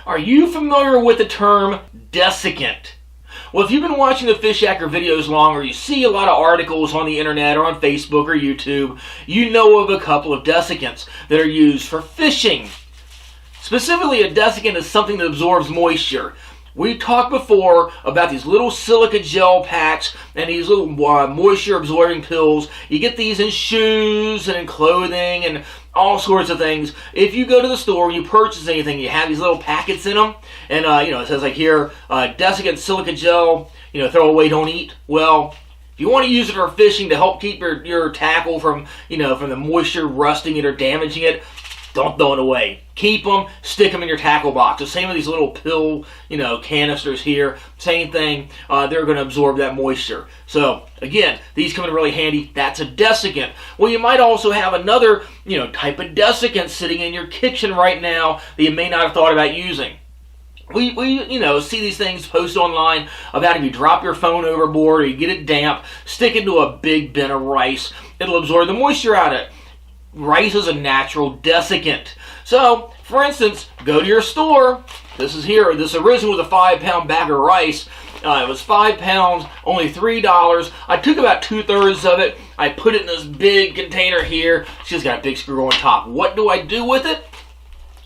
Are you familiar with the term desiccant? Well, if you've been watching the Fishyaker videos long, or you see a lot of articles on the internet or on Facebook or YouTube, you know of a couple of desiccants that are used for fishing. Specifically, a desiccant is something that absorbs moisture. We talked before about these little silica gel packs and these little moisture absorbing pills. You get these in shoes and in clothing and all sorts of things. If you go to the store and you purchase anything, you have these little packets in them, and it says like here, desiccant silica gel, throw away, don't eat. Well, if you want to use it for fishing to help keep your tackle from the moisture rusting it or damaging it, don't throw it away. Keep them, stick them in your tackle box. The same with these little pill, canisters here. Same thing. They're going to absorb that moisture. So, again, these come in really handy. That's a desiccant. Well, you might also have another, type of desiccant sitting in your kitchen right now that you may not have thought about using. We see these things posted online about if you drop your phone overboard or you get it damp, stick it into a big bin of rice. It'll absorb the moisture out of it. Rice is a natural desiccant. So, for instance, go to your store. This originally was a 5-pound bag of rice. It was 5 pounds, only $3. I took about 2/3 of it. I put it in this big container here. It's just got a big screw on top. What do I do with it?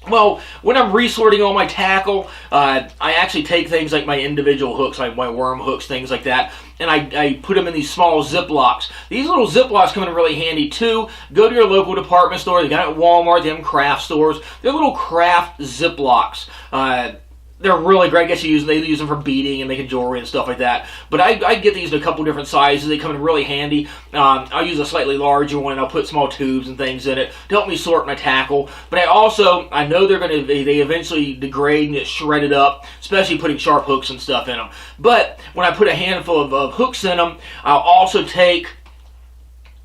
Well, when I'm resorting all my tackle, I actually take things like my individual hooks, like my worm hooks, things like that, and I put them in these small Ziplocs. These little Ziplocs come in really handy too. Go to your local department store. They got it at Walmart, they have craft stores. They're little craft Ziplocs. They're really great. I guess they use them for beading and making jewelry and stuff like that. But I get these in a couple different sizes. They come in really handy. I'll use a slightly larger one. I'll put small tubes and things in it to help me sort my tackle. But I know they eventually degrade and get shredded up, especially putting sharp hooks and stuff in them. But when I put a handful of hooks in them, I'll also take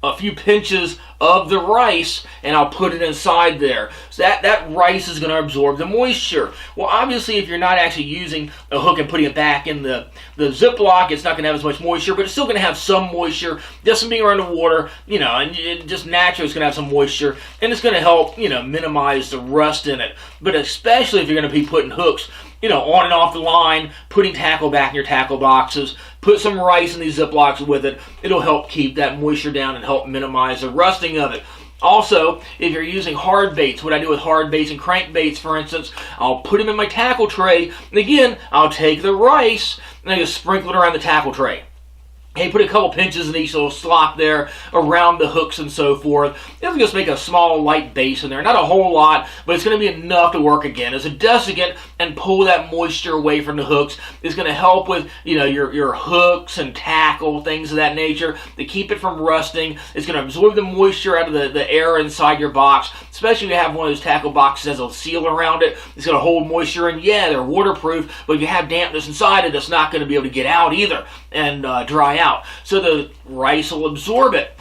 a few pinches of the rice and I'll put it inside there. So that rice is going to absorb the moisture. Well, obviously, if you're not actually using a hook and putting it back in the Ziploc, it's not going to have as much moisture, but it's still going to have some moisture just from being around the water, and it just naturally it's going to have some moisture, and it's going to help, minimize the rust in it. But especially if you're going to be putting hooks, on and off the line, putting tackle back in your tackle boxes, put some rice in these Ziplocs with it. It'll help keep that moisture down and help minimize the rusting of it. Also, if you're using hard baits, what I do with hard baits and crankbaits, for instance, I'll put them in my tackle tray, and again, I'll take the rice and I just sprinkle it around the tackle tray. Hey, put a couple pinches in each little slot there around the hooks and so forth. It'll just make a small light base in there. Not a whole lot, but it's going to be enough to work again as a desiccant and pull that moisture away from the hooks. It's going to help with your hooks and tackle, things of that nature, to keep it from rusting. It's going to absorb the moisture out of the air inside your box, especially if you have one of those tackle boxes that has a seal around it. It's going to hold moisture in. Yeah, they're waterproof, but if you have dampness inside it, it's not going to be able to get out either and dry out. So the rice will absorb it.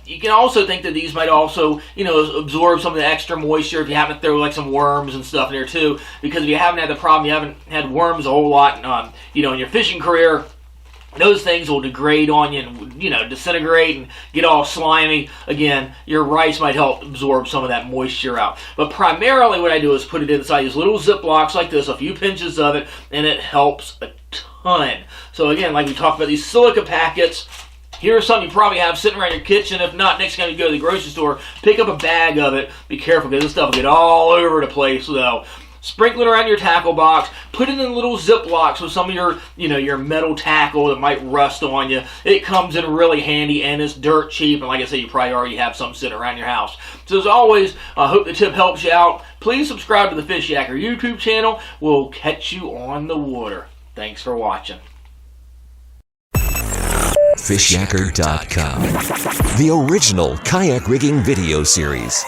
You can also think that these might also, absorb some of the extra moisture if you happen to throw like some worms and stuff in there too. Because if you haven't had the problem, you haven't had worms a whole lot, in your fishing career, those things will degrade on you and, disintegrate and get all slimy. Again, your rice might help absorb some of that moisture out. But primarily what I do is put it inside these little Ziplocs like this, a few pinches of it, and it helps a ton. So again, like we talked about these silica packets, here's something you probably have sitting around your kitchen. If not, next time you go to the grocery store, pick up a bag of it. Be careful because this stuff will get all over the place though. Sprinkle it around your tackle box. Put it in little Ziplocs with some of your metal tackle that might rust on you. It comes in really handy and it's dirt cheap. And like I said, you probably already have some sitting around your house. So as always, I hope the tip helps you out. Please subscribe to the Fishyaker YouTube channel. We'll catch you on the water. Thanks for watching. Fishyaker.com, the original kayak rigging video series.